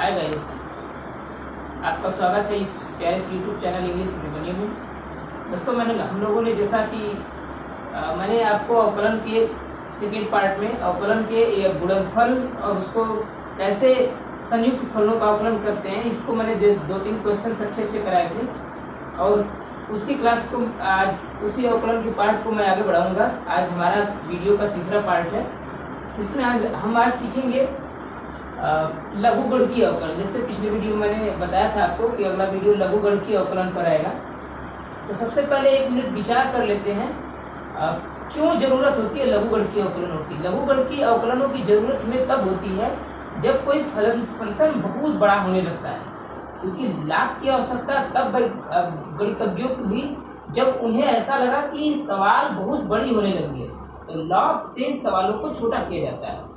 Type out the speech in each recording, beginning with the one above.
Hi guys, आपका स्वागत है इस प्यारे से यूट्यूब चैनल इंग्लिश रिबनी में। दोस्तों, हम लोगों ने जैसा कि मैंने आपको अवकलन के सेकेंड पार्ट में अवकलन के गुणनफल और उसको कैसे संयुक्त फलों का अवकलन करते हैं, इसको मैंने दो तीन क्वेश्चन अच्छे कराए थे और उसी क्लास को आज उसी अवकलन के पार्ट को मैं आगे बढ़ाऊंगा। आज हमारा वीडियो का तीसरा पार्ट है। इसमें हम आज सीखेंगे लघुगणकीय अवकलन। जैसे पिछले वीडियो में मैंने बताया था आपको कि अगला वीडियो लघुगणकीय अवकलन पर आएगा। तो सबसे पहले एक मिनट विचार कर लेते हैं क्यों जरूरत होती है लघुगणकीय अवकलनों की। लघुगणकीय अवकलनों की जरूरत हमें तब होती है जब कोई फंक्शन बहुत बड़ा होने लगता है, क्योंकि लाभ की आवश्यकता तब गणितज्ञों को हुई जब उन्हें ऐसा लगा कि सवाल बहुत बड़ी होने लगी है, तो लॉग से सवालों को छोटा किया जाता है।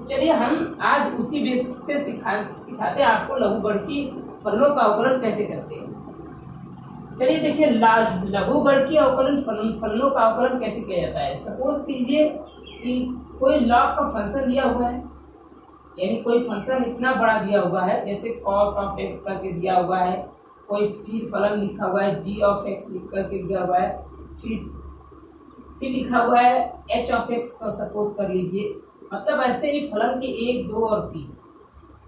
चलिए हम आज उसी बेस से सिखाते हैं आपको लघुगणकीय फलनों का अवकलन कैसे करते हैं। चलिए देखिए, लघुगणकीय अवकलन फलनों का अवकलन कैसे किया जाता है। सपोज कीजिए कि कोई लॉग का फंक्शन दिया हुआ है, यानी कोई फंक्शन इतना बड़ा दिया हुआ है, जैसे cos ऑफ x करके दिया हुआ है, कोई फिर फलन लिखा हुआ है g ऑफ x लिख करके दिया हुआ है, फिर लिखा हुआ है h ऑफ x का सपोज कर लीजिए। मतलब ऐसे ही फलन के 1, 2 और 3,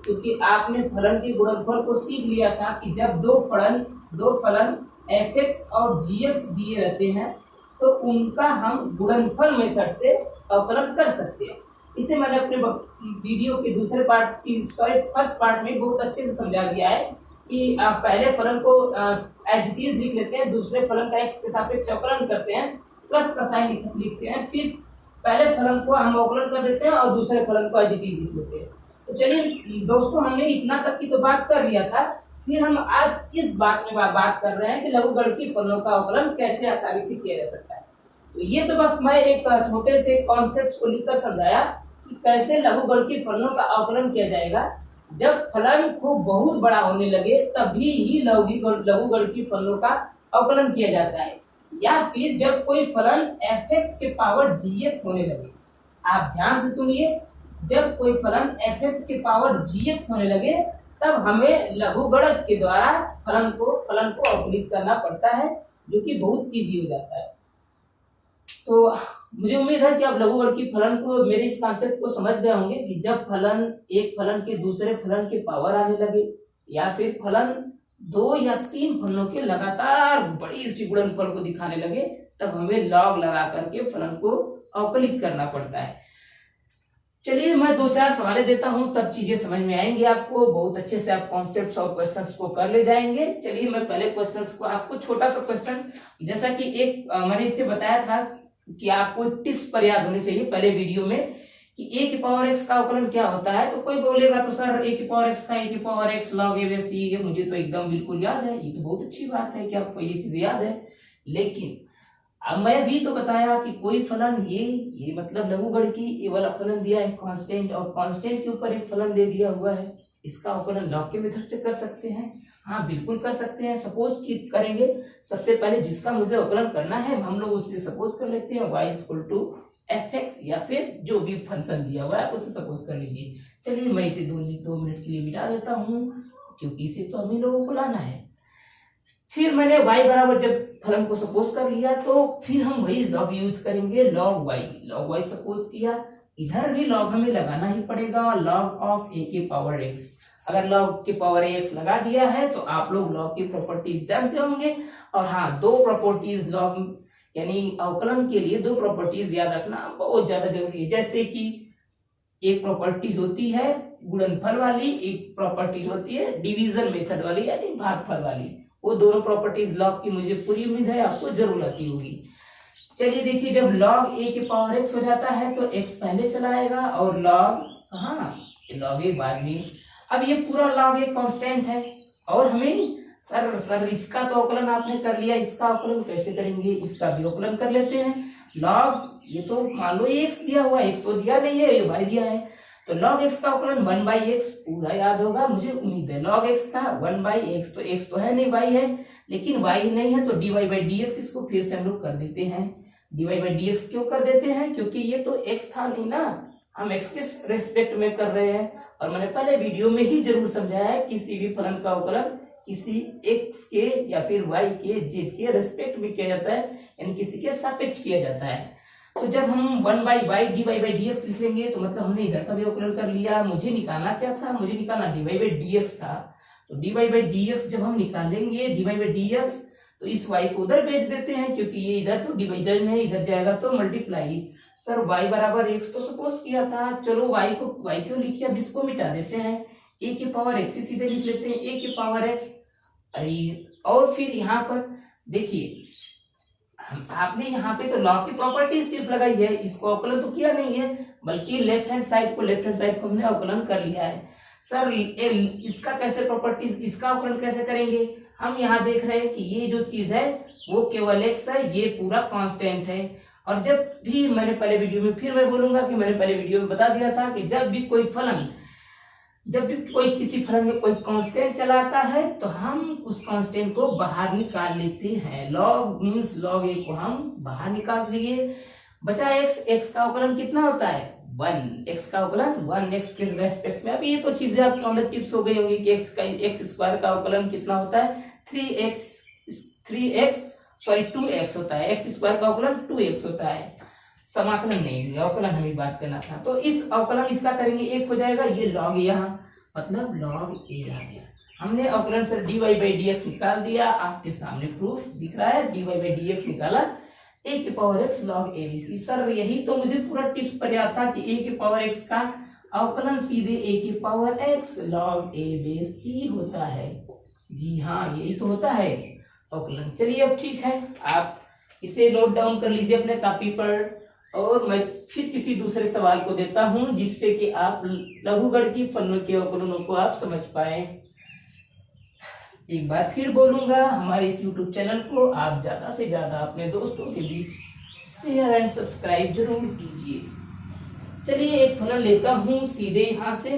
क्योंकि आपने फलन के गुणनफल को सीख लिया था कि जब दो फलन f(x) और g(x) दिए रहते हैं तो उनका हम गुणनफल मेथड से अवकलन कर सकते हैं। इसे मैंने अपने वीडियो के फर्स्ट पार्ट में बहुत अच्छे से समझा दिया है कि आप पहले फलन को एज इट इज लिख लेते हैं, दूसरे फलन का x के सापेक्ष अवकलन करते हैं, प्लस का साइन लिखते हैं, फिर पहले फलन को हम अवकलन कर देते हैं और दूसरे फलन को एज इट इज लिख लेते हैं। तो चलिए दोस्तों, हमने इतना तक की तो बात कर लिया था। फिर हम आज इस बात में बात कर रहे हैं कि लघुगणकीय फलनों का अवकलन कैसे आसानी से किया जा सकता है। तो ये तो बस मैं एक छोटे से कॉन्सेप्ट को लिखकर समझाया कि कैसे लघुगणकीय फलनों का अवकलन किया जाएगा। जब फलन को बहुत बड़ा होने लगे तभी ही लघुगणकीय फलनों का अवकलन किया जाता है, या फिर जब कोई फलन f(x) के पावर gx होने लगे। आप ध्यान से सुनिए, जब कोई फलन f(x) के पावर gx होने लगे तब हमें लघुगणक के द्वारा फलन को अवकलित करना पड़ता है, जो कि बहुत इजी हो जाता है। तो मुझे उम्मीद है कि आप लघुगणकीय फलन को, मेरे इस कॉन्सेप्ट को समझ गए होंगे कि जब एक फलन के दूसरे फलन के पावर आने लगे, या फिर फलन 2 या 3 फलनों के लगातार बड़ी सी गुणनफल को दिखाने लगे, तब हमें लॉग लगा करके फलन को अवकलित करना पड़ता है। चलिए मैं 2-4 सवाल देता हूं, तब चीजें समझ में आएंगी आपको। बहुत अच्छे से आप कॉन्सेप्ट्स और क्वेश्चंस को कर ले जाएंगे। चलिए मैं पहले क्वेश्चंस को, आपको छोटा सा क्वेश्चन, जैसा कि मैंने इससे बताया था कि आपको टिप्स पर याद होनी चाहिए पहले वीडियो में कि a की पावर x का अवकलन क्या होता है। तो कोई बोलेगा तो सर a की पावर x का a की power x log a base c, ये मुझे तो एकदम बिल्कुल याद है। ये तो बहुत अच्छी बात है कि आपको ये चीज याद है, लेकिन अब मैं भी तो बताया कि कोई फलन ये मतलब लघुगणकीय ये वाला फलन दिया है कांस्टेंट, और कांस्टेंट के ऊपर एक फलन दे दिया हुआ है, इसका अवकलन लॉग के मेथड से कर सकते हैं। हाँ बिल्कुल कर सकते हैं। सपोज की करेंगे, सबसे पहले जिसका मुझे अवकलन करना है हम लोग उससे सपोज कर लेते हैं y = f(x), या फिर जो भी फंक्शन दिया हुआ है उसे सपोज कर लीजिए। चलिए मैं इसे 2 मिनट के लिए मिटा देता हूँ, क्योंकि इसे तो हम ही लोगों को लाना है। फिर मैंने y बराबर जब फलन को सपोज कर लिया तो फिर हम वही लॉग यूज करेंगे, log y सपोज किया। इधर भी लॉग हमें लगाना ही पड़ेगा, log ऑफ a के पावर x। अगर log के पावर x लगा दिया है तो आप लोग log की प्रॉपर्टीज जानते होंगे। और हाँ, 2 प्रॉपर्टीज log यानी अवकलन के लिए 2 प्रॉपर्टीज याद रखना बहुत ज्यादा जरूरी है। जैसे कि एक प्रॉपर्टीज होती है गुणनफल वाली, एक प्रॉपर्टीज होती है डिवीजन मेथड वाली यानी भागफल वाली। वो दोनों प्रॉपर्टीज लॉग की मुझे पूरी उम्मीद है आपको जरूर आती होगी। चलिए देखिए, जब log a के पावर x हो जाता है तो x पहले चला आएगा और log a बाद में। अब ये पूरा log a कांस्टेंट है और हमें सर इसका तो अवकलन आपने कर लिया, इसका अवकलन कैसे करेंगे, इसका भी अवकलन कर लेते हैं। log ये तो मान लो ये x दिया हुआ, x तो दिया नहीं है, ये y दिया है, तो log x का अवकलन 1/x पूरा याद होगा मुझे उम्मीद है। log x का 1/x, तो x तो है नहीं, y है, लेकिन y नहीं है तो dy/dx इसको फिर से हम लोग कर देते हैं। dy/dx क्यों कर देते हैं, क्योंकि ये तो x था नहीं ना, हम x के रेस्पेक्ट में कर रहे हैं और मैंने पहले वीडियो में ही जरूर समझाया है किसी भी फलन का अवकलन किसी x के या फिर y के z के रेस्पेक्ट में किया जाता है, यानी किसी के सापेक्ष किया जाता है। तो जब हम 1/y dy/dx लिख लेंगे तो मतलब हमने इधर का भी अवकलन कर लिया। मुझे निकालना क्या था, मुझे निकालना dy/dx था। तो dy/dx जब हम निकालेंगे dy/dx तो इस y को उधर भेज देते हैं, क्योंकि ये इधर तो डिवाइडर में इधर जाएगा तो मल्टीप्लाई। सर y बराबर x तो सपोज किया था, चलो y क्यों लिखिए, अब इसको मिटा देते हैं, a की पावर x ही सीधे लिख लेते हैं, a की पावर x। अरे और फिर यहाँ पर देखिए आपने यहाँ पे तो लॉग की प्रॉपर्टी सिर्फ लगाई है, इसको अवकलन तो किया नहीं है, बल्कि लेफ्ट हैंड साइड को हमने अवकलन कर लिया है। सर इसका कैसे प्रॉपर्टीज, इसका अवकलन कैसे करेंगे? हम यहाँ देख रहे हैं कि ये जो चीज है वो केवल x है, ये पूरा कांस्टेंट है। और जब भी मैंने पहले वीडियो में, फिर मैं बोलूंगा कि मैंने पहले वीडियो में बता दिया था कि जब भी कोई किसी फलन में कोई कांस्टेंट चला आता है तो हम उस कांस्टेंट को बाहर निकाल लेते हैं। लॉग मींस लॉग a को हम बाहर निकाल लिए, बचा x का अवकलन कितना होता है 1, x का अवकलन 1x के रेस्पेक्ट में। अब ये तो चीजें आपकी ऑन द टिप्स हो गई होंगी कि x स्क्वायर का अवकलन कितना होता है 2x होता है, x स्क्वायर का अवकलन 2x होता है, समाकलन नहीं, अवकलन हमें बात करना था। तो इस अवकलन इसका करेंगे 1 हो जाएगा, ये लॉग यहाँ मतलब लॉग a आ गया। हमने अवकलन से dy/dx निकाल दिया, आपके सामने प्रूफ दिख रहा है, dy/dx निकाला, a की power x log abc। Sir यही तो मुझे पूरा टिप्स पर याद था कि a की पावर x का अवकलन सीधे a की पावर x log abc होता है। जी हाँ, यही तो होता है अवकलन। चलिए अब ठीक है, आप इसे नोट डाउन कर लीजिए अपने कॉपी पर, और मैं फिर किसी दूसरे सवाल को देता हूं जिससे कि आप लघुगणकीय फलनों के अवकलनों को आप समझ पाए। एक बार फिर बोलूंगा, हमारे इस YouTube चैनल को आप ज्यादा से ज्यादा अपने दोस्तों के बीच शेयर एंड सब्सक्राइब जरूर कीजिए। चलिए एक फलन लेता हूं सीधे यहां से,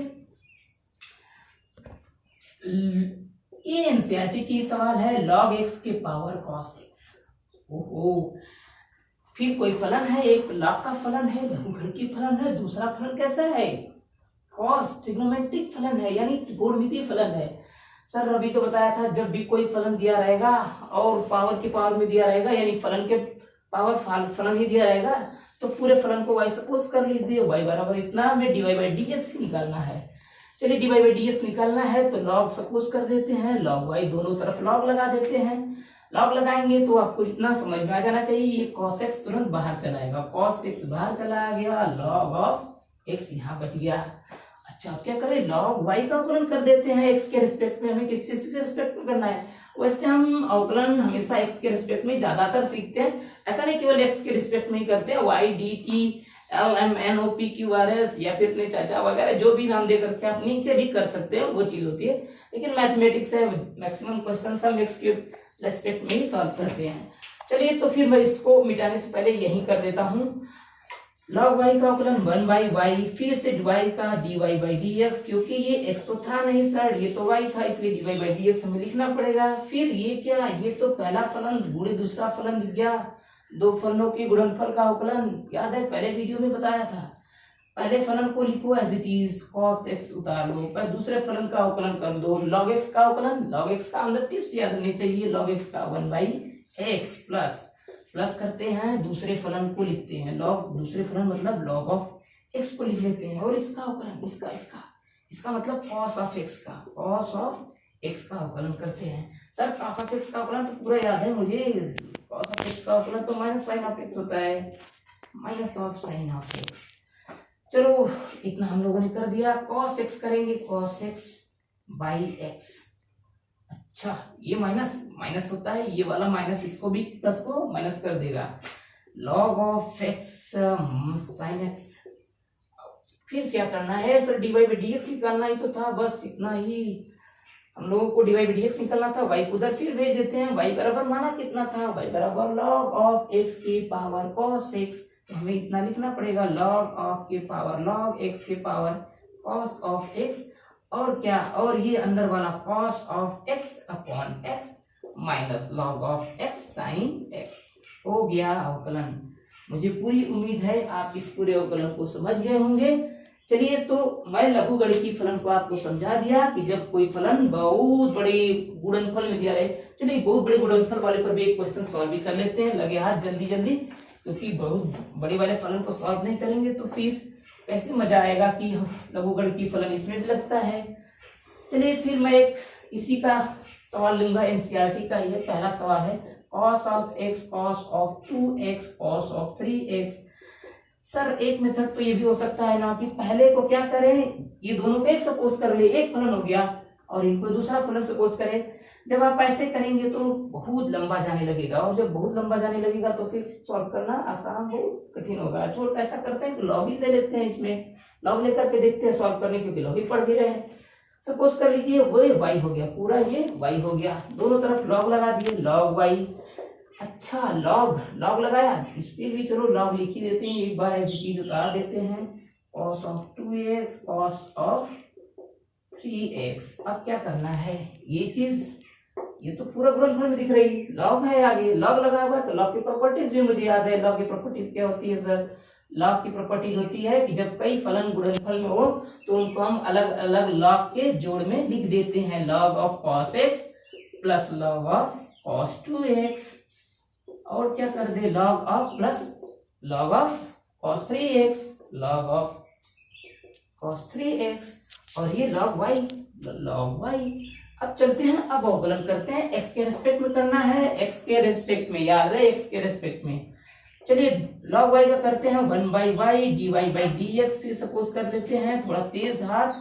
ये एनसीईआरटी की सवाल है, log x के पावर cos x। ओहो, फिर कोई फलन है, एक लॉग का फलन है, लघुगणकीय फलन है, दूसरा फलन कैसा है cos, ट्रिग्नोमेट्रिक फलन है, यानी त्रिकोणमितीय फलन है। सर अभी तो बताया था जब भी कोई फलन दिया रहेगा और पावर के पावर में दिया रहेगा, यानी फलन के पावर फलन ही दिया रहेगा, तो पूरे फलन को y सपोज कर लीजिए, y बराबर इतना, हमें dy/dx ही निकालना है। चलिए dy/dx निकालना है तो log सपोज कर देते हैं, log y दोनों तरफ log लगा देते हैं। log लगाएंगे तो आपको इतना समझ में आ जाना चाहिए, ये cos x तुरंत बाहर चलाएगा, cos x बाहर चला गया, log of x यहाँ बच गया। अच्छा अब क्या करें, log y का अवकलन कर देते हैं x के रिस्पेक्ट में, हमें किस चीज के रिस्पेक्ट में करना है। वैसे हम अवकलन हमेशा x के रिस्पेक्ट में ज्यादातर सीखते हैं, ऐसा नहीं केवल x के रिस्पेक्ट में ही करते हैं, y dt lm n o p q r s या फिर अपने चाचा वगैरह जो भी नाम दे करके आप नीचे भी कर सकते हैं, वो चीज होती है। लेकिन मैथमेटिक्स है, मैक्सिमम क्वेश्चन हम x के रेस्पेक्ट में ही सॉल्व करते हैं। चलिए तो फिर मैं इसको मिटाने से पहले यही कर देता हूँ, log y का अवकलन 1/y, फिर से y का dy/dx, क्योंकि ये x तो था नहीं सर, ये तो y था, इसलिए dy/dx हमें लिखना पड़ेगा। फिर ये क्या, ये तो पहला फलन गुणे दूसरा फलन दिख गया, दो फलनों के गुणनफल का अवकलन, याद है पहले वीडियो में बताया था। पहले फलन को लिखो as it is, cos x उतार लो, पर दूसरे फलन का अवकलन कर दो, log x का अवकलन, log x का अंदर टिप्स याद रखनी चाहिए, log x का 1/x प्लस करते हैं, दूसरे फलन को लिखते हैं, log दूसरे फलन मतलब log of x को लिख लेते हैं, और इसका अवकलन इसका मतलब cos of x का अवकलन करते हैं। सर cos of x का अवकलन तो पूरा याद है मुझे, cos of x का अवकलन तो माइनस साइन ऑफ x होता है, minus of sine of x। चलो इतना हम लोगों ने कर दिया, cos x करेंगे, cos x by x। अच्छा ये माइनस होता है, ये वाला माइनस इसको भी प्लस को माइनस कर देगा, log of x sin x। फिर क्या करना है सर, dy/dx निकालना ही तो था, बस इतना ही हम लोगों को dy/dx निकालना था, y को उधर फिर भेज देते हैं, y बराबर माना कितना था, y बराबर log of x की पावर cos x, तो हमें इतना लिखना पड़ेगा, log of के पावर log x के पावर cos of x, और क्या, और ये अंदर वाला cos of x upon x minus log of x sin x। हो गया अवकलन। मुझे पूरी उम्मीद है आप इस पूरे अवकलन को समझ गए होंगे। चलिए, तो मैं लघुगणकीय फलन को आपको समझा दिया कि जब कोई फलन बहुत बड़े गुणनफल में दिया रहे। चलिए, बहुत बड़े गुणनफल वाले पर भी एक क्वेश्चन सॉल्व भी कर लेते हैं, लगे हाथ जल्दी जल्दी, क्योंकि बहुत बड़े वाले फलन को सॉल्व नहीं करेंगे तो फिर कैसे मजा आएगा कि लघुगणकीय फलन इसमें भी लगता है। चलिए, फिर मैं एक इसी का सवाल लूंगा, एनसीईआरटी का। ये पहला सवाल है, cos of x cos of 2x cos of 3x। Sir, एक मेथड तो ये भी हो सकता है ना कि पहले को क्या करें, ये दोनों को एक सपोज कर ले, एक फलन हो गया, और इनको दूसरा फलन सपोज करें। जब आप ऐसे करेंगे तो बहुत लंबा जाने लगेगा, और जब बहुत लंबा जाने लगेगा तो फिर सॉल्व करना आसान बहुत कठिन होगा। तो ऐसा करते हैं कि लॉग ही ले लेते हैं, इसमें लॉग लेकर के देखते हैं सॉल्व करने, क्योंकि लॉग ही पढ़ भी रहे हैं। सपोज कर लीजिए वो y हो गया, पूरा ये y हो गया, दोनों तरफ लॉग लगा दिए, लॉग y। अच्छा, लॉग लगाया, इस पे भी चलो लॉग लिख ही देते हैं, एक बार चीज उतार देते हैं, cos of 2x cos of 3x। अब क्या करना है, ये चीज, ये तो पूरा गुणनफल में दिख रही, लॉग है आगे, लॉग लगा हुआ, तो लॉग की प्रॉपर्टीज भी मुझे याद है। लॉग की प्रॉपर्टीज क्या होती है सर? लॉग की प्रॉपर्टीज होती है कि जब कई फलन गुणनफल में हो तो उनको हम अलग अलग लॉग के जोड़ में लिख देते हैं। Log of cos x plus log of cos 2x, और क्या कर दे, log of plus log of cos 3x, log of cos 3x, और ये लॉग y। अब चलते हैं, अब अवकलन करते हैं, x के रेस्पेक्ट में करना है, x के रेस्पेक्ट में, याद रहे x के रेस्पेक्ट में। चलिए, log y का करते हैं 1/y dy/dx, फिर सपोज कर लेते हैं, थोड़ा तेज हाथ।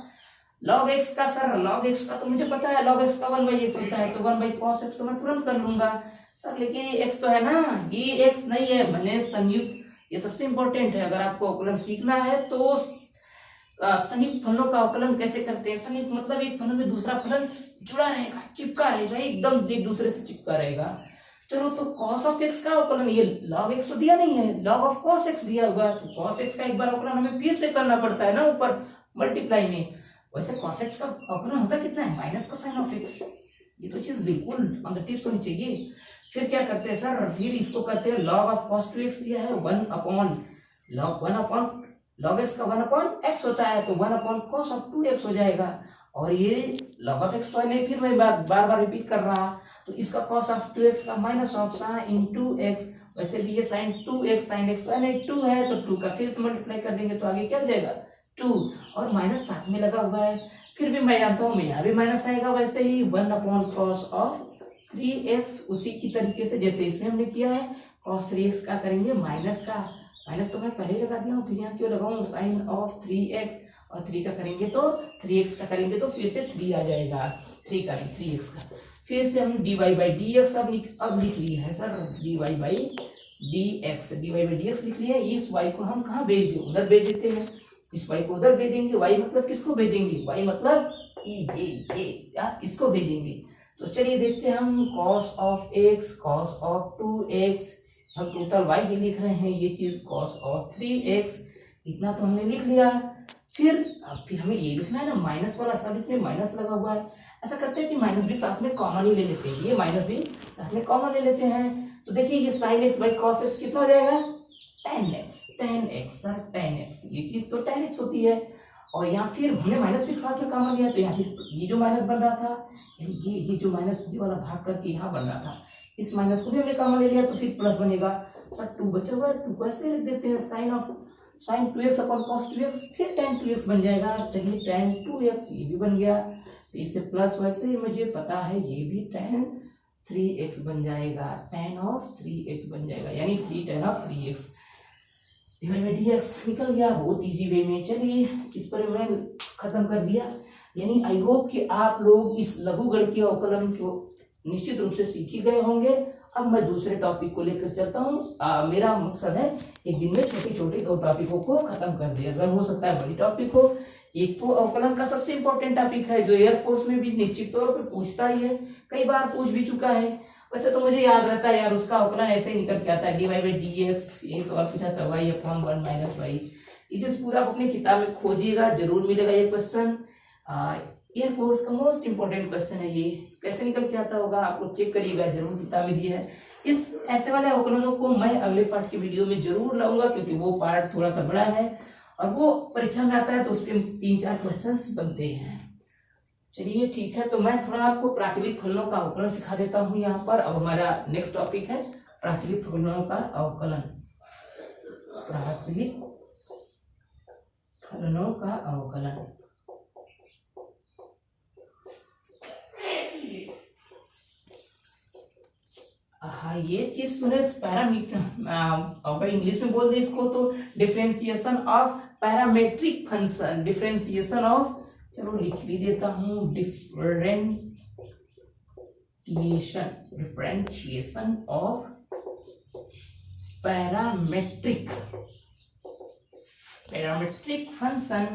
log x का, सर log x का तो मुझे पता है, log x का 1/x होता है, तो 1/cos x तो मैं तुरंत कर लूंगा सर, लेकिन ये x तो है ना, ये x नहीं है, मैंने संयुक्त, ये सबसे इंपॉर्टेंट है। अगर आपको अवकलन सीखना है तो संयुक्त फलनों का अवकलन कैसे करते हैं। संयुक्त मतलब एक फलन में दूसरा फलन जुड़ा रहेगा, चिपका रहेगा, एकदम एक दूसरे से चिपका रहेगा। चलो, तो cos ऑफ x का अवकलन, ये log x तो दिया नहीं है, log ऑफ cos x दिया हुआ है, तो cos x का एक बार अवकलन हमें फिर से करना पड़ता है ना ऊपर मल्टीप्लाई में। वैसे cos x का अवकलन होता कितना है, माइनस कोसाइन ऑफ x। ये तो चीज बिल्कुल ऑन द टिप्स होनी चाहिए। फिर क्या करते हैं सर, फिर इसको करते हैं, log ऑफ cos 2x दिया है, 1 log x का 1/x होता है, तो 1/cos ऑफ 2x हो जाएगा। और ये log ऑफ x तो नहीं, फिर मैं बार बार रिपीट कर रहा, तो इसका cos ऑफ 2x का माइनस ऑफ sin 2x। वैसे भी ये sin 2x sin x तो नहीं 2 है, तो 2 का फिर से मल्टीप्लाई कर देंगे तो आगे क्या हो जाएगा 2, और माइनस साथ में लगा हुआ है। फिर भी मैं जानता हूँ यहाँ भी माइनस आएगा, वैसे ही 1/cos ऑफ 3x, उसी की तरीके से जैसे इसमें हमने किया है। cos 3x का करेंगे माइनस का, माइनस तो मैं पहले ही लगा दिया हूँ, फिर यहाँ क्यों लगाऊं, sin ऑफ 3x, और 3 का करेंगे तो 3x का करेंगे तो फिर से 3 आ जाएगा, 3 का नहीं 3x का। फिर से हम dy/dx अब लिख लिए है सर, dy/dx लिख लिए। इस y को हम कहाँ भेज दें, उधर भेज देते हैं, इस y को उधर भेजेंगे। y मतलब किसको भेजेंगे, y मतलब ये इसको भेजेंगे। तो चलिए देखते हैं हम, cos of x cos of 2x, हम टोटल y ही लिख रहे हैं, ये चीज cos ऑफ 3x, इतना तो हमने लिख लिया। फिर हमें ये लिखना है ना, माइनस वाला, सब इसमें माइनस लगा हुआ है। ऐसा करते हैं कि माइनस भी साथ में कॉमन ही ले लेते हैं, ये माइनस भी साथ में कॉमन ले लेते हैं। तो देखिए, ये sin x by cos x कितना हो जाएगा, tan x sir, tan x, ये चीज तो tan x होती है। और यहाँ फिर हमने माइनस भी साथ में कॉमन लिया, तो यहाँ फिर ये जो माइनस बन रहा था, ये जो माइनस वाला भाग करके यहाँ बन रहा था, इस माइनस को भी हमने कॉमन ले लिया, तो फिर प्लस बनेगा सर। 2 बचा हुआ है, 2 को ऐसे लिख देते हैं, sin 2x upon cos 2x, फिर tan 2x बन जाएगा। चलिए, tan 2x ये भी बन गया, तो इससे प्लस, वैसे ही मुझे पता है ये भी tan 3x बन जाएगा, tan ऑफ 3x बन जाएगा, यानी 3 tan ऑफ 3x dx निकल गया बहुत इजी वे में। चलिए, इस पर मैंने खत्म कर दिया। यानी आई होप कि आप लोग इस लघुगणकीय अवकलन को निश्चित रूप से सीख ही गए होंगे। अब मैं दूसरे टॉपिक को लेकर चलता हूँ। मेरा मकसद है एक दिन में छोटे छोटे 2 टॉपिकों को खत्म कर दे, अगर हो सकता है बड़ी टॉपिक हो। एक तो अवकलन का सबसे इंपॉर्टेंट टॉपिक है, जो एयरफोर्स में भी निश्चित तौर पर पूछता ही है, कई बार पूछ भी चुका है। वैसे तो मुझे याद रहता है यार, उसका अवकलन ऐसे ही निकल के आता है, dy/dx, यही सवाल पूछा था, y/1 - y। ये चीज पूरा अपनी किताब में खोजिएगा, जरूर मिलेगा ये क्वेश्चन। एयरफोर्स का मोस्ट इंपॉर्टेंट क्वेश्चन है ये, कैसे निकल के आता होगा आप लोग चेक करिएगा, जरूर किताब में दिया है। इस ऐसे वाले अवकलनों को मैं अगले पार्ट की वीडियो में जरूर लाऊंगा, क्योंकि वो पार्ट थोड़ा सा बड़ा है और वो परीक्षा में आता है तो उस पर 3-4 क्वेश्चंस बनते हैं। चलिए ठीक है, तो मैं थोड़ा आपको प्राचलिक फलनों का अवकलन सिखा देता हूँ यहाँ पर। अब हमारा नेक्स्ट टॉपिक है प्राचलिक फलनों का अवकलन। प्राचलिक फलनों का अवकलन। हाँ, ये चीज सुने, पैरामीटर, अगर इंग्लिश में बोल दे इसको तो differentiation of parametric function, differentiation of, चलो लिख भी देता हूं, डिफरेंशिएशन ऑफ पैरामेट्रिक फंक्शन।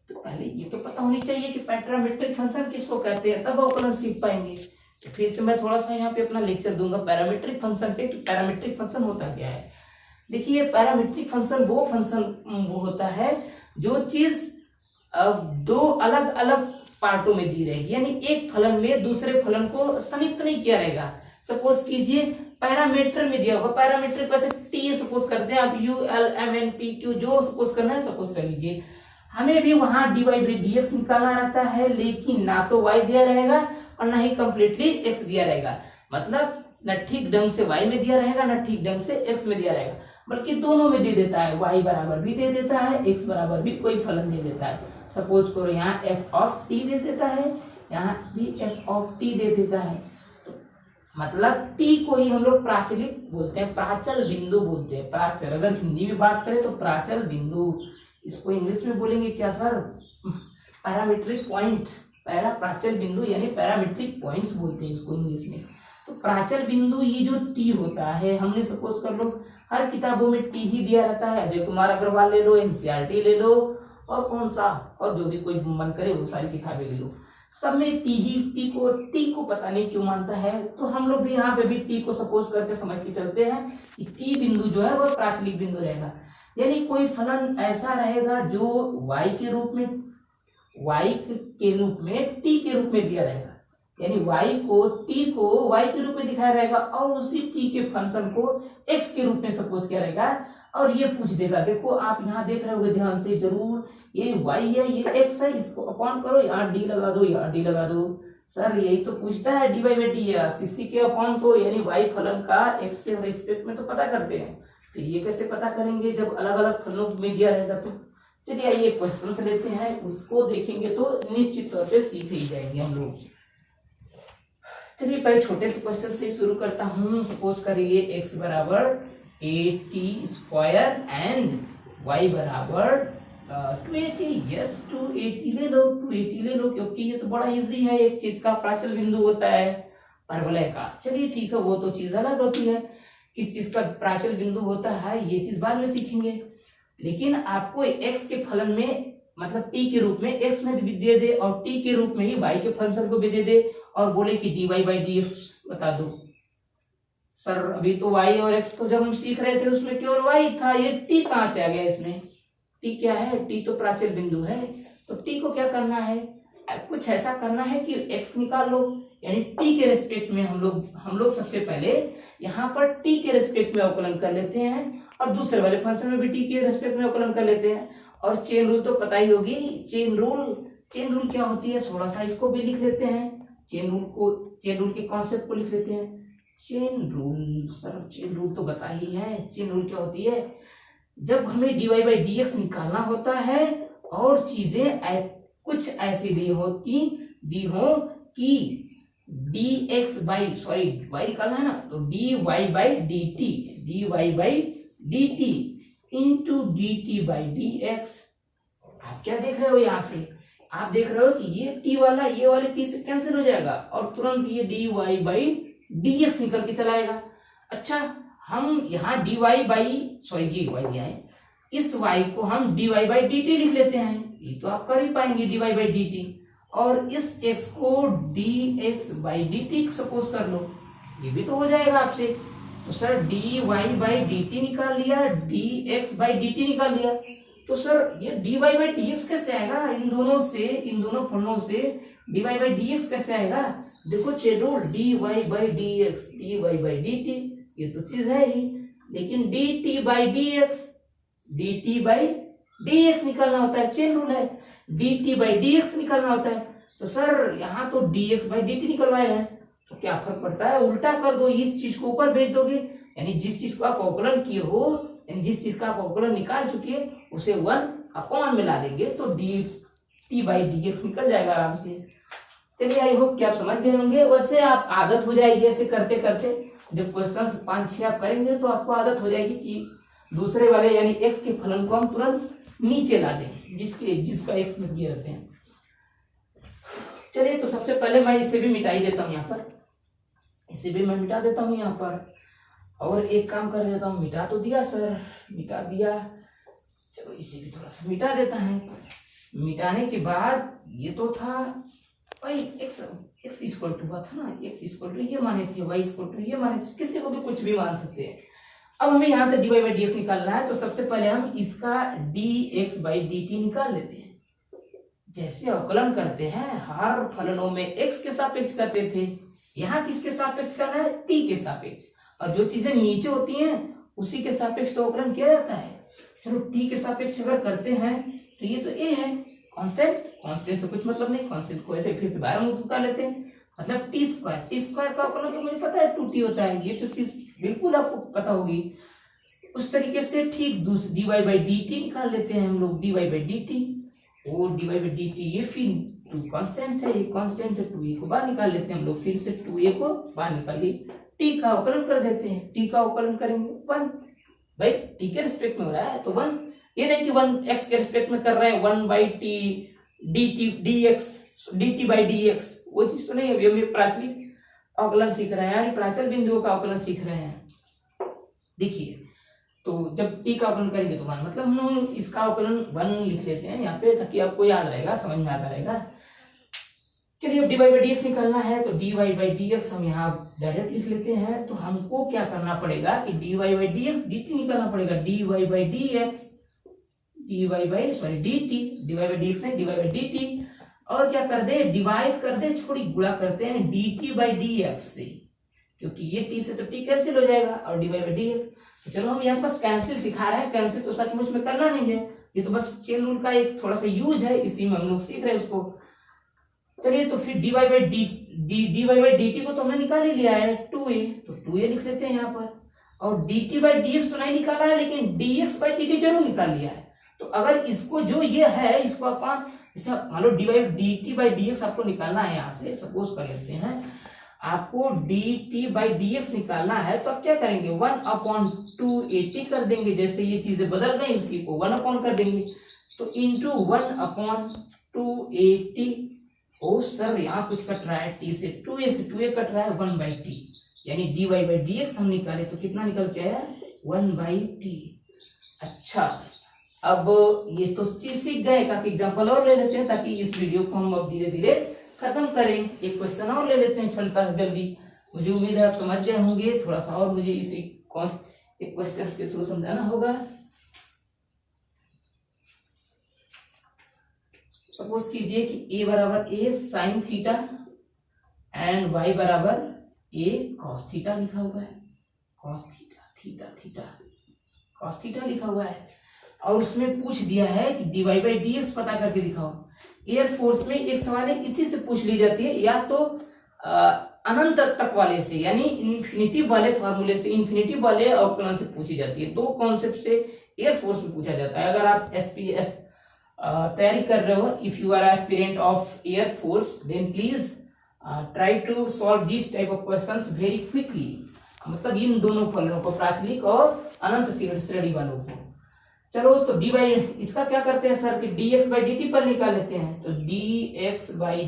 तो पहले ये तो पता होनी चाहिए कि पैरामेट्रिक फंक्शन किसको कहते हैं, तब अवकलन सीख पाएंगे। तो फिर से मैं थोड़ा सा यहाँ पे अपना लेक्चर दूंगा पैरामीट्रिक फंक्शन पे कि पैरामीट्रिक फंक्शन होता क्या है। देखिए, पैरामीट्रिक फंक्शन वो होता है जो चीज दो अलग अलग पार्टों में दी रहेगी, यानी एक फलन में दूसरे फलन को संयुक्त नहीं किया रहेगा। सपोज कीजिए पैरामीटर में दिया होगा, पैरामीटर वैसे टी सपोज करते हैं आप, ULMNPQ जो सपोज करना है सपोज कर लीजिए। हमें भी वहां dy/dx निकालना रहता है, लेकिन ना तो y दिया रहेगा और ना ही कंप्लीटली x दिया रहेगा। मतलब न ठीक ढंग से y में दिया रहेगा, न ठीक ढंग से x में दिया रहेगा, बल्कि दोनों में दे देता है। y बराबर भी दे देता है, x बराबर भी कोई फलन दे देता है। सपोज करो यहाँ f(t) दे देता है, यहाँ भी f(t) दे देता है। तो मतलब t को ही हम लोग प्राचलिक बोलते हैं, प्राचल बिंदु बोलते हैं। प्राचल, अगर हिंदी में बात करें तो प्राचल बिंदु, इसको इंग्लिश में बोलेंगे क्या सर, पैरामीट्रिक पॉइंट। प्राचल बिंदु यानी पैरामीट्रिक पॉइंट्स बोलते हैं इसको इंग्लिश में। तो प्राचल बिंदु ये जो टी होता है, हमने सपोज कर लो हर किताबों में टी ही दिया रहता है। अजय कुमार अग्रवाल ले लो, NCERT ले लो, और कौन सा, और जो भी कोई मन करे वो सारी किताबें ले लो, सब में टी को पता नहीं क्यों मानता है। तो हम लोग भी यहाँ पे भी टी को सपोज करके समझ के चलते हैं कि टी बिंदु जो है वो प्राचलिक बिंदु रहेगा। यानी कोई फलन ऐसा रहेगा जो y के रूप में t के रूप में दिया रहेगा, यानी t को y के रूप में दिखाया रहेगा, और उसी t के फंक्शन को x के रूप में सपोज किया रहेगा। और ये पूछ देगा, देखो आप यहाँ देख रहे होगे ध्यान से जरूर, ये y है, ये x है, इसको अपॉन करो, यहाँ d लगा दो, यहाँ d लगा दो। सर यही तो पूछता है dy/dx, इसी के अपॉन को यानी y फलन का x के रिस्पेक्ट में तो पता करते हैं। तो ये कैसे पता करेंगे जब अलग अलग फलों में दिया रहेगा। तो चलिए आइए क्वेश्चन से लेते हैं, उसको देखेंगे तो निश्चित तौर पे सीख ही जाएंगे हम लोग। चलिए पहले छोटे से क्वेश्चन से शुरू करता हूँ। सपोज करिए x बराबर 80² एंड y बराबर 280। यस 280 ले लो, 280 ले लो, क्योंकि ये तो बड़ा इजी है, एक चीज का प्राचल बिंदु होता है परवलय का। चलिए ठीक है, वो तो चीज अलग होती है, किस चीज का प्राचल बिंदु होता है ये चीज बाद में सीखेंगे। लेकिन आपको x के फलन में मतलब t के रूप में x में भी दे दे और t के रूप में ही y के फंक्शन को भी दे दे और बोले कि dy/dx बता दो। सर अभी तो y और x को जब हम सीख रहे थे उसमें केवल y था, ये t कहाँ से आ गया इसमें? t क्या है? t तो प्राचल बिंदु है। तो t को क्या करना है? कुछ ऐसा करना है कि x निकाल लो, यानी t के रेस्पेक्ट में हम लोग सबसे पहले यहाँ पर t के रेस्पेक्ट में अवकलन कर लेते हैं और दूसरे वाले फंक्शन में भी t के रेस्पेक्ट में अवकलन कर लेते हैं। और चेन रूल तो पता ही होगी, चेन रूल क्या होती है, थोड़ा सा इसको भी लिख लेते हैं। चेन रूल के कॉन्सेप्ट को लिख लेते हैं। चेन रूल तो बता ही है। चेन रूल क्या होती है, जब हमें dy/dx निकालना होता है और चीजें कुछ ऐसी दी हो कि y निकालना है ना, तो dy/dt इंटू dt/dx। आप क्या देख रहे हो, यहाँ से आप देख रहे हो कि ये t वाला ये वाले t से कैंसिल हो जाएगा और तुरंत ये dy/dx निकल के चला आएगा। अच्छा, हम यहाँ ये y दिया है, इस y को हम dy/dt लिख लेते हैं, ये तो आप कर ही पाएंगे dy/dt, और इस x को dx/dt सपोज कर लो, ये भी तो हो जाएगा आपसे। तो सर dy/dt निकाल लिया, dx/dt निकाल लिया, तो सर ये dy/dx कैसे आएगा? इन दोनों फलनों से dy/dx कैसे आएगा? देखो चलो dy/dx, dy/dt ये तो चीज है ही, लेकिन dt/dx dx निकालना होता है, चेन रूल है, dt बाई dx निकालना होता है। तो सर यहाँ तो dx बाई dt निकलवाए हैं, तो क्या फर्क पड़ता है, उल्टा कर दो, इस चीज को ऊपर भेज दोगे, यानी जिस चीज को आप अवकलन किए हो, यानी जिस चीज का आप अवकलन निकाल चुके उसे 1 मिला देंगे तो dt बाई dx निकल जाएगा आराम से। चलिए आई होप कि आप समझ गए होंगे। वैसे आप आदत हो जाएगी ऐसे करते करते, जब क्वेश्चन 5-6 आप करेंगे तो आपको आदत हो जाएगी कि दूसरे वाले यानी x के फलन को हम तुरंत नीचे ला दें जिसका x में दिए रहते हैं। चलिए तो सबसे पहले मैं इसे भी मिटा ही देता हूँ, यहाँ पर इसे भी मैं मिटा देता हूँ यहाँ पर, और एक काम कर देता हूँ, मिटा तो दिया सर, मिटा दिया, चलो इसे भी थोड़ा सा मिटा देता है। मिटाने के बाद ये तो था भाई x इक्वल टू हुआ था ना, x इक्वल टू ये माने थे, y इक्वल टू ये माने थे, किसी को भी कुछ भी मान सकते हैं। अब हमें यहाँ से dy बाई dx निकालना है, तो सबसे पहले हम इसका dx बाई dt निकाल लेते हैं। जैसे अवकलन करते हैं हर फलनों में x के सापेक्ष करते थे, यहाँ किसके सापेक्ष करना है, t के सापेक्ष, और जो चीजें नीचे होती हैं उसी के सापेक्ष तो अवकलन किया जाता है। चलो t के सापेक्ष अगर करते हैं तो ये तो a है, कांस्टेंट से कुछ मतलब नहीं, कांस्टेंट को ऐसे फिर से बाहर मुक्त कर लेते हैं, मतलब टी स्क्वायर का अवकलन तो मुझे पता है 2t होता है, ये जो चीज बिल्कुल आपको पता होगी। उस तरीके से ठीक dy बाई dt निकाल लेते हैं हम लोग, dy बाई dt, और dy बाई dt ये फिर 2 कांस्टेंट है, ये कांस्टेंट है, 2a को बाहर निकाल लेते हैं हम लोग, फिर से 2a को बाहर निकालिए, t का अवकलन कर देते हैं, t का अवकलन करेंगे 1, भाई t के रिस्पेक्ट में हो रहा है तो 1, ये नहीं कि 1 x के रिस्पेक्ट में कर रहे हैं 1 by t dt by dx, वो चीज तो नहीं है। अभी हम प्राचलिक अवकलन सीख रहे हैं, यानी प्राचल बिंदुओं का अवकलन सीख रहे हैं। देखिए तो जब t का अवकलन करेंगे तो 1, मतलब हम लोग इसका अवकलन 1 लिख लेते हैं यहाँ पे, ताकि आपको याद रहेगा, समझ में आता रहेगा। चलिए अब dy बाई dx निकालना है, तो dy बाई dx हम यहाँ डायरेक्ट लिख लेते हैं। तो हमको क्या करना पड़ेगा कि dy बाई dx dt निकालना पड़ेगा, dy by dx dy by dx नहीं, dy बाई dt, और क्या कर दे, डिवाइड कर दे, छोड़ी गुणा करते हैं dt बाई dx से, क्योंकि ये t से तो t कैंसिल हो जाएगा, और dy बाई dx, तो चलो हम यहाँ बस कैंसिल सिखा रहे हैं, कैंसिल तो सचमुच में करना नहीं है, ये तो बस चेन रूल का एक थोड़ा सा यूज है, इसी में हम लोग सीख रहे हैं उसको। चलिए तो फिर dy बाई dt को तो हमने निकाल ही लिया है 2a, तो 2a लिख लेते हैं यहाँ पर, और dt बाई dx तो नहीं निकाला है, लेकिन dx बाई dt जरूर निकाल लिया है। तो अगर इसको जो ये है इसको अपन जैसे मान लो dt बाई dx आपको निकालना है, यहाँ से सपोज कर लेते हैं आपको dt बाई dx निकालना है, तो आप क्या करेंगे 1/280 कर देंगे, जैसे ये चीजें बदल गई इसी को 1 अपॉन कर देंगे, तो इंटू 1/280। ओ सर यहाँ कुछ कट रहा है, t से 2a कट रहा है 1 बाई टी, यानी dy बाई dx हम निकाले तो कितना निकल के आया 1 बाई टी। अच्छा अब ये तो चीज सीख गए, काफी एग्जांपल और ले लेते हैं ताकि इस वीडियो को हम अब धीरे धीरे खत्म करें। एक क्वेश्चन और ले लेते हैं छोटा सा जल्दी, मुझे उम्मीद है आप समझ गए होंगे, थोड़ा सा और मुझे इस एक क्वेश्चन के थ्रू समझाना होगा। सपोज कीजिए कि a बराबर a sine theta and y बराबर a कॉस थीटा लिखा हुआ है, कॉस थीटा लिखा हुआ है, और उसमें पूछ दिया है कि dy बाई dx पता करके दिखाओ। एयरफोर्स में एक सवाल है इसी से पूछ ली जाती है, या तो अनंत तक वाले से यानी इन्फिनिटिव वाले फॉर्मूले से, इन्फिनिटिव वाले अवकलन से पूछी जाती है। 2 कॉन्सेप्ट से एयरफोर्स में पूछा जाता है। अगर आप SPS तैयारी कर रहे हो, if you are aspirant of air force, then please try to solve this type of questions very quickly, मतलब इन दोनों फलनों को, प्राचलिक और अनंत श्रेणी वालों को। चलो तो dy इसका क्या करते हैं सर कि dx बाई dt पर निकाल लेते हैं, तो dx बाई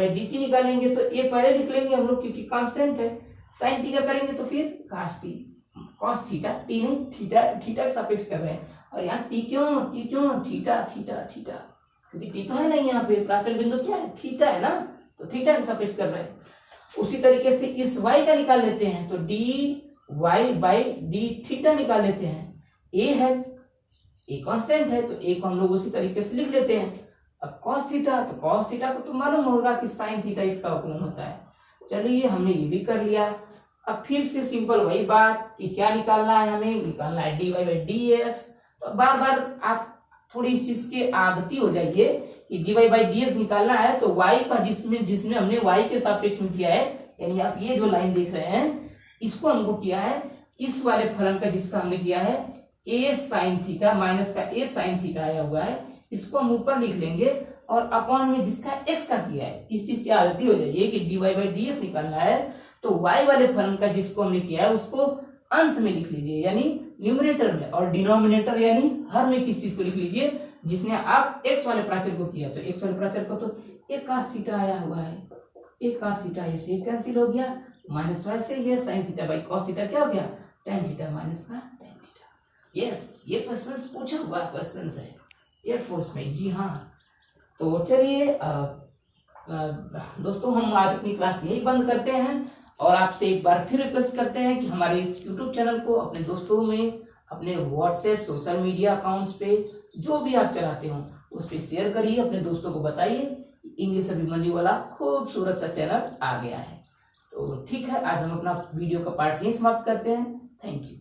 dt निकालेंगे तो a पहले लिख लेंगे हम लोग क्योंकि कांस्टेंट है, साइन थीटा करेंगे तो फिर cos थीटा, t नहीं थीटा के सापेक्ष कर रहे हैं, और यहाँ t क्यों थीटा, क्योंकि t तो है नहीं, यहाँ पे प्राचल बिंदु क्या है थीटा है ना, तो थीटा के सापेक्ष कर रहे हैं। उसी तरीके से इस y का निकाल लेते हैं, तो dy बाई d थीटा निकाल लेते हैं, a है, a कांस्टेंट है तो a को हम लोग उसी तरीके से लिख लेते हैं। अब cos थीटा, तो cos थीटा को तो मालूम होगा कि sin थीटा इसका अवकलन होता है। चलिए हमने ये भी कर लिया। अब फिर से सिंपल वही बात कि क्या निकालना है, हमें निकालना है dy बाई dx, तो बार बार आप थोड़ी इस चीज के आदती हो जाइए कि dy बाई dx निकालना है तो y का जिसमें हमने y के सापेक्ष में किया है, यानी आप ये जो लाइन देख रहे हैं इसको हमको किया है इस वाले फलन का, जिसका हमने किया है a sin थीटा माइनस का a sin थीटा आया हुआ है, इसको हम ऊपर लिख लेंगे और अपॉन में जिसका x का किया है। इस चीज की आदती हो जाइए कि dy बाई dx निकालना है तो y वाले फलन का जिसको हमने किया है उसको अंश में लिख लीजिए, यानी न्यूमरेटर में, और डिनोमिनेटर यानी हर में किस चीज को लिख लीजिए जिसने आप x वाले प्राचर को किया। तो x वाले प्राचर को तो एक cos थीटा आया हुआ है, एक cos थीटा ऐसे कैंसिल हो गया, माइनस तो ऐसे ये sin theta by cos theta क्या हो गया tan थीटा माइनस का tan थीटा। यस, ये क्वेश्चंस पूछा हुआ क्वेश्चंस है एयरफोर्स में, जी हाँ। तो चलिए दोस्तों हम आज अपनी क्लास यही बंद करते हैं और आपसे एक बार फिर रिक्वेस्ट करते हैं कि हमारे इस YouTube चैनल को अपने दोस्तों में, अपने WhatsApp सोशल मीडिया अकाउंट्स पे जो भी आप चलाते हो उस पर शेयर करिए, अपने दोस्तों को बताइए इंग्लिश अभिमन्यु वाला खूबसूरत सा चैनल आ गया है। तो ठीक है, आज हम अपना वीडियो का पार्ट यही समाप्त करते हैं। Thank you.